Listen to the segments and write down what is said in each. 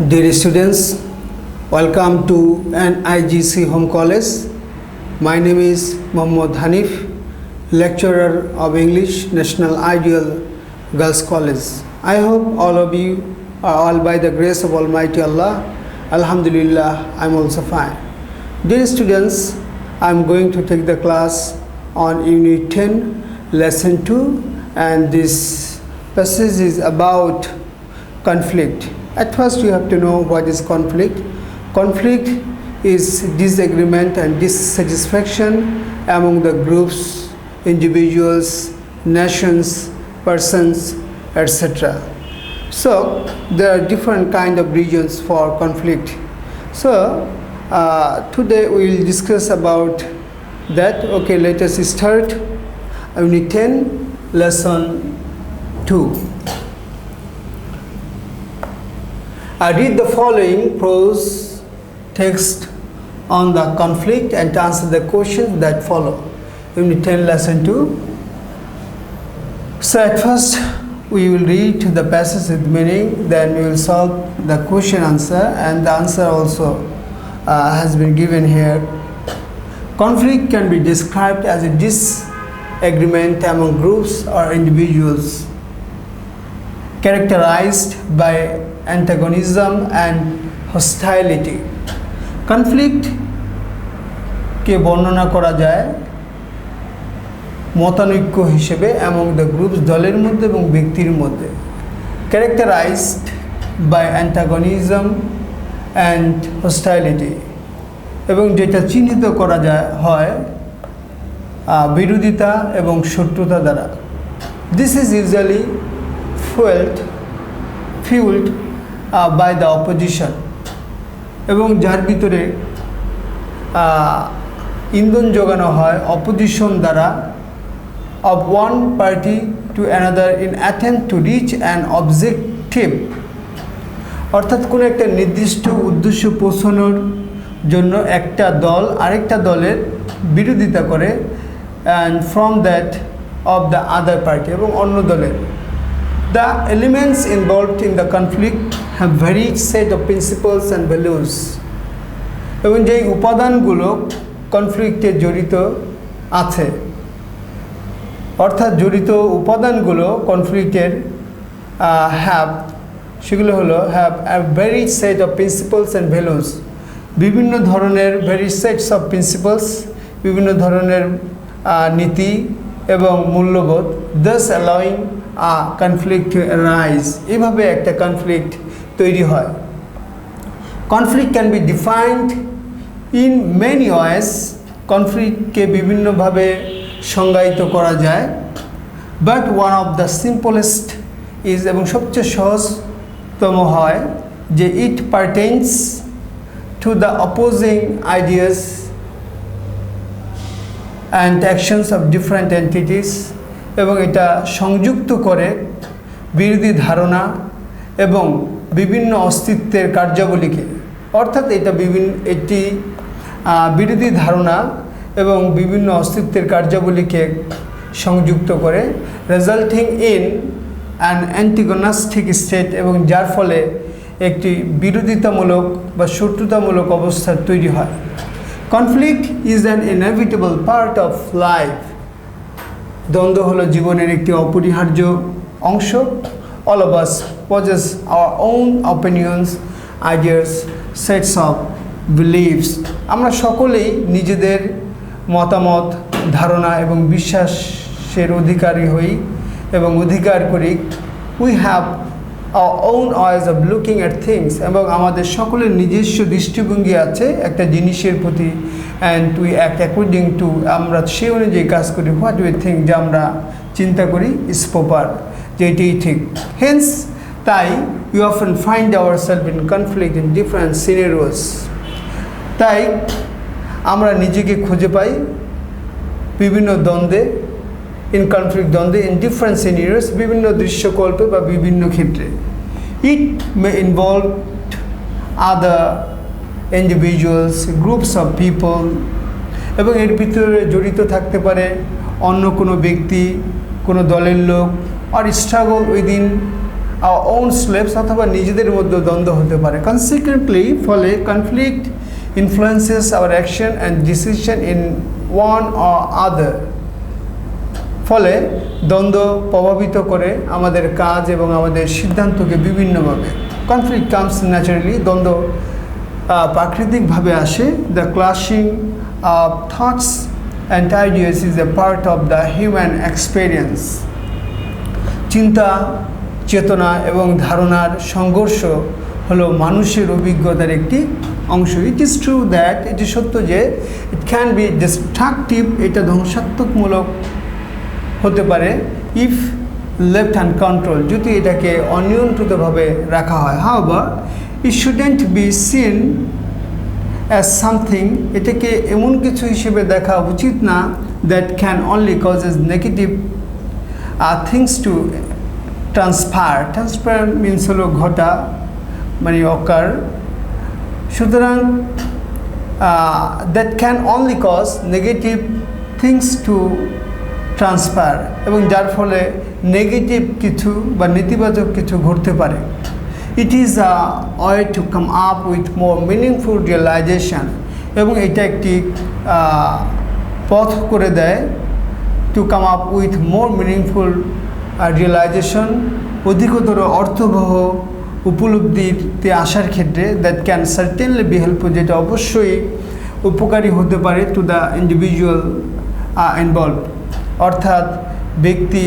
Dear students, welcome to NIGC Home College. My name is Mohammad Hanif, lecturer of English, National Ideal Girls College. I hope all of you are all by the grace of Almighty Allah. Alhamdulillah, I'm also fine. Dear students, I'm going to take the class on Unit 10, Lesson 2, and this passage is about conflict. At first, you have to know what is conflict. Conflict is disagreement and dissatisfaction among the groups, individuals, nations, persons, etc. So, there are different kind of reasons for conflict. So, today we will discuss about that. Okay, let us start Unit 10, Lesson 2. I read the following prose text on the conflict and answer the questions that follow. Unit 10, Lesson 2. So at first we will read the passage with meaning, then we will solve the question answer, and the answer also has been given here. Conflict can be described as a disagreement among groups or individuals characterized by antagonism and hostility. Conflict কে বর্ণনা করা যায় মতানৈক্য হিসেবে among the groups, দলের মধ্যে এবং ব্যক্তির মধ্যে, characterized by antagonism and hostility, এবং যেটা চিহ্নিত করা হয় বিরোধিতা এবং শত্রুতা দ্বারা. This is usually fueled by the opposition, এবং যার ভিতরে ইন্ধন যোগানো হয় অপোজিশন দ্বারা of one party to another in attempt to reach an objective, অর্থাৎ কোনো একটা নির্দিষ্ট উদ্দেশ্য পৌঁছানোর জন্য একটা দল আরেকটা দলের বিরোধিতা করে, and from that of the other party, এবং অন্য দলের. The elements involved in the conflict have varied set of principles and values, এবং যেই উপাদানগুলো কনফ্লিক্টে জড়িত আছে, অর্থাৎ জড়িত উপাদানগুলো কনফ্লিক্টের সেগুলো হলো have a varied set of principles and values, বিভিন্ন ধরনের varied sets of principles, বিভিন্ন ধরনের নীতি এবং মূল্যবোধ, thus allowing a conflict to arise. এভাবে একটা কনফ্লিক্ট তৈরি হয়. Conflict can be defined in many ways. কনফ্লিক্টকে বিভিন্নভাবে সংজ্ঞায়িত করা যায়, but one of the simplest is, এবং সবচেয়ে সহজতম হয় যে it pertains to the opposing ideas and actions of different entities, এবং এটা সংযুক্ত করে বিরোধী ধারণা এবং বিভিন্ন অস্তিত্বের কার্যাবলীকে, অর্থাৎ এটি বিরোধী ধারণা এবং বিভিন্ন অস্তিত্বের কার্যাবলীকে সংযুক্ত করে, রেজাল্টিং ইন অ্যান অ্যান্টিগোনাস্টিক স্টেট, এবং যার ফলে একটি বিরোধিতামূলক বা শত্রুতামূলক অবস্থা তৈরি হয়. Conflict is an inevitable part of life. দ্বন্দ্ব হলো জীবনের একটি অপরিহার্য অংশ. All of us possess our own opinions, ideas, sets of beliefs. আমরা সকলেই নিজেদের মতামত, ধারণা এবং বিশ্বাসের অধিকারী হই এবং অধিকার করি. We have our own ways of looking at things, এবং আমাদের সকলের নিজস্ব দৃষ্টিভঙ্গি আছে একটা জিনিসের প্রতি, and we act according to, আমরা সেই অনুযায়ী কাজ করি. What we think, যা আমরা চিন্তা করি is proper, যে এটাই ঠিক. Hence, তাই we often find ourselves in conflict in different scenarios. তাই আমরা নিজেকে খুঁজে পাই বিভিন্ন দ্বন্দ্বে, in conflict দ্বন্দ্বে, in different scenarios, বিভিন্ন দৃশ্যকল্পে বা বিভিন্ন ক্ষেত্রে. It may involve other individuals, groups of people, এবং এর ভিতরে জড়িত থাকতে পারে অন্য কোনো ব্যক্তি, কোনো দলের লোক, or struggle within our own slaves অথবা নিজেদের মধ্যে দ্বন্দ্ব হতে পারে। Consequently, ফলে conflict influences our action and decision in one or other। ফলে দ্বন্দ্ব প্রভাবিত করে আমাদের কাজ এবং আমাদের সিদ্ধান্তকে বিভিন্নভাবে। Conflict comes naturally, দ্বন্দ্ব প্রাকৃতিকভাবে আসে। The clashing of thoughts and ideas is a part of the human experience। চিন্তা, চেতনা এবং ধারণার সংঘর্ষ হলো মানুষের অভিজ্ঞতার একটি অংশ। ইট ইজ ট্রু দ্যাট, এটি সত্য যে ইট ক্যান বি ডিস্ট্রাকটিভ, এটা ধ্বংসাত্মকমূলক হতে পারে ইফ লেফট আনকন্ট্রোল, যদি এটাকে অনিয়ন্ত্রিতভাবে রাখা হয়। However it shouldn't be seen as something, এটাকে এমন কিছু হিসেবে দেখা উচিত না that can only causes negative things to transfer means হলো ঘটা, মানে অকার। সুতরাং that can only cause negative things to transfer, এবং যার ফলে নেগেটিভ কিছু বা নেতিবাচক কিছু ঘটতে পারে। It is a way to come up with more meaningful realization, এবং এটা একটি পথ করে দেয় to come up with more meaningful realization, অধিকতর অর্থবহ উপলব্ধিতে আসার ক্ষেত্রে। That can certainly be helpful, যেটা অবশ্যই উপকারী হতে পারে টু দ্য ইন্ডিভিজুয়াল ইনভলভ, অর্থাৎ ব্যক্তি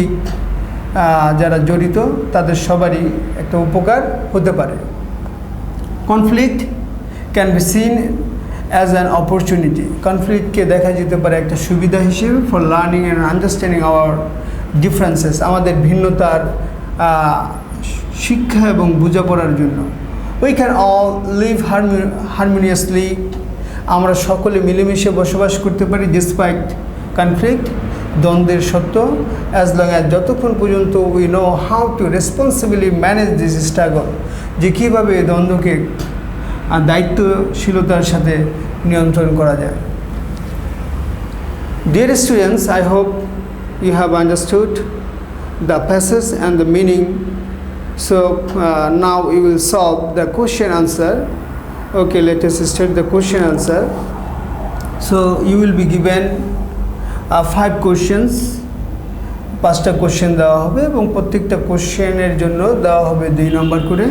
যারা জড়িত তাদের সবারই একটা উপকার হতে পারে। Conflict can be seen as an opportunity, কনফ্লিক্টকে দেখা যেতে পারে একটা সুবিধা হিসেবে for learning and understanding our differences, আমাদের ভিন্নতার শিক্ষা এবং বোঝাপড়ার জন্য। We can all live harmoniously, আমরা সকলে মিলেমিশে বসবাস করতে পারি ডিসপাইট কনফ্লিক্ট, দ্বন্দ্বের সত্য, অ্যাজ লং অ্যাজ যতক্ষণ পর্যন্ত we know how to responsibly manage this struggle, যে কীভাবে দ্বন্দ্বকে দায়িত্বশীলতার সাথে নিয়ন্ত্রণ করা যায়। Dear students, I hope you have understood the passage and the meaning. So now we will solve the question answer. Okay, let us start the question answer. So you will be given 5 questions, 5টা question দেওয়া হবে এবং প্রত্যেকটা কোশ্চেনের জন্য দেওয়া হবে 2 নম্বর করে।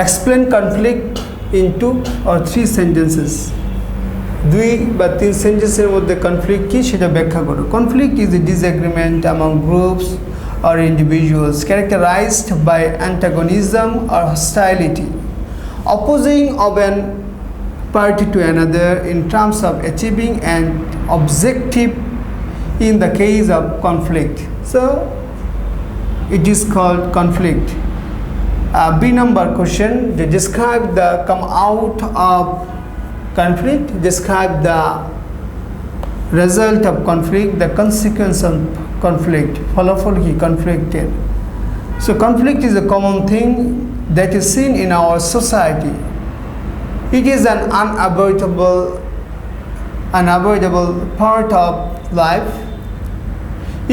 Explain conflict in 2 or 3 sentences. 2 বা 3 সেন্টেন্সের মধ্যে কনফ্লিক্ট কী সেটা ব্যাখ্যা করো। Conflict is a disagreement among groups or individuals characterized by antagonism or hostility, opposing of an party to another in terms of achieving an objective in the case of conflict. So it is called conflict. B number question, they describe the come out of conflict, describe the result of conflict, the consequence of conflict, ফলাফল কি কনফ্লিক্টের। So conflict is a common thing that is seen in our society. It is an unavoidable part of life.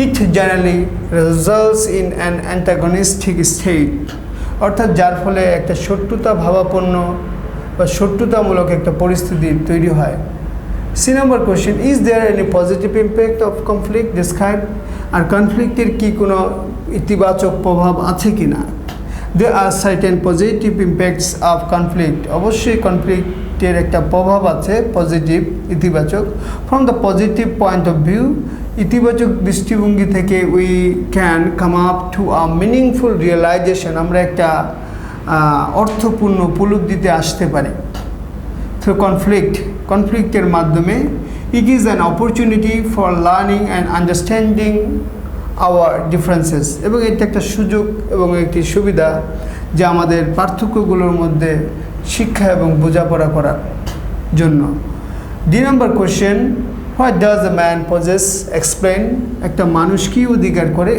It generally results in an antagonistic state, অর্থাৎ যার ফলে একটা শত্রুতা ভাবাপন্ন বা শত্রুতামূলক একটা পরিস্থিতি তৈরি হয়। C number question, is there any positive impact of conflict described? আর কনফ্লিক্টের কি কোনো ইতিবাচক প্রভাব আছে কি না? There are certain positive impacts of conflict. অবশ্যই কনফ্লিক্টের একটা প্রভাব আছে, পজিটিভ, ইতিবাচক। From the positive point of view, ইতিবাচক দৃষ্টিভঙ্গি থেকে we can come up to a meaningful realization, আমরা একটা অর্থপূর্ণ উপলব্ধিতে আসতে পারি। So কনফ্লিক্টের মাধ্যমে it is an opportunity for learning and understanding our differences, এবং এটা একটা সুযোগ এবং একটি সুবিধা যা আমাদের পার্থক্যগুলোর মধ্যে শিক্ষা এবং বোঝাপড়া করার জন্য। D number question, what does a man possess? Explain. একটা মানুষ কি অধিকার করে?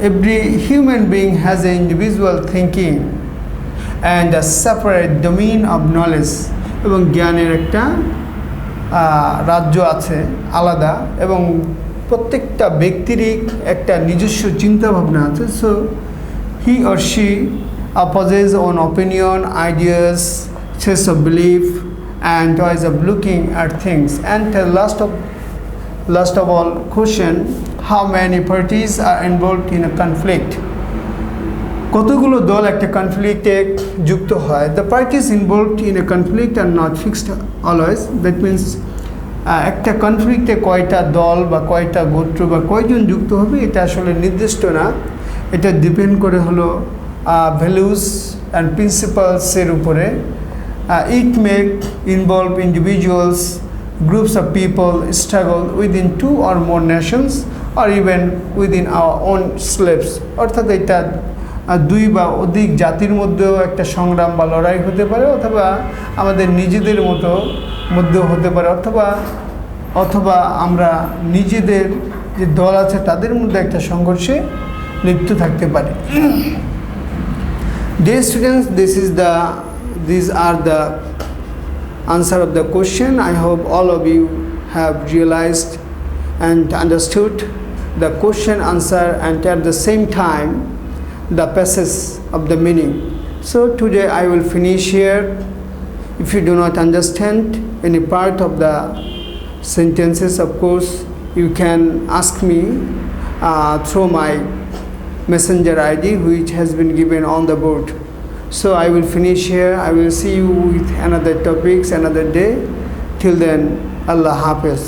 Every human being has an individual thinking and a separate domain of knowledge, এবং জ্ঞানের একটা রাজ্য আছে আলাদা, এবং প্রত্যেকটা ব্যক্তিরই একটা নিজস্ব চিন্তা ভাবনা আছে। So he or she possess own opinion, ideas, sense of belief, and ways of looking at things. And last of all, question: how many parties are involved in a conflict? কতগুলো দল একটা কনফ্লিক্টে যুক্ত হয়? The parties involved in a conflict are not fixed always. That means একটা কনফ্লিক্টে কয়টা দল বা কয়টা গোত্র বা কয়জন যুক্ত হবে এটা আসলে নির্দিষ্ট না। এটা ডিপেন্ড করে হলো ভ্যালুস অ্যান্ড প্রিন্সিপালসের উপরে। It may involve individuals, groups of people struggle within two or more nations or even within our own selves. অর্থাৎ এটা দুই বা অধিক জাতির মধ্যেও একটা সংগ্রাম বা লড়াই হতে পারে, অথবা আমাদের নিজেদের মধ্যেও হতে পারে, অথবা আমরা নিজেদের যে দল আছে তাদের মধ্যে একটা সংঘর্ষে লিপ্ত থাকতে পারি। Dear students, these are the answer of the question. I hope all of you have realized and understood the question answer and at the same time the passage of the meaning. So today I will finish here. If you do not understand any part of the sentences, of course you can ask me through my messenger ID which has been given on the board. So I will finish here. I will see you with another topics another day. Till then, Allah Hafiz.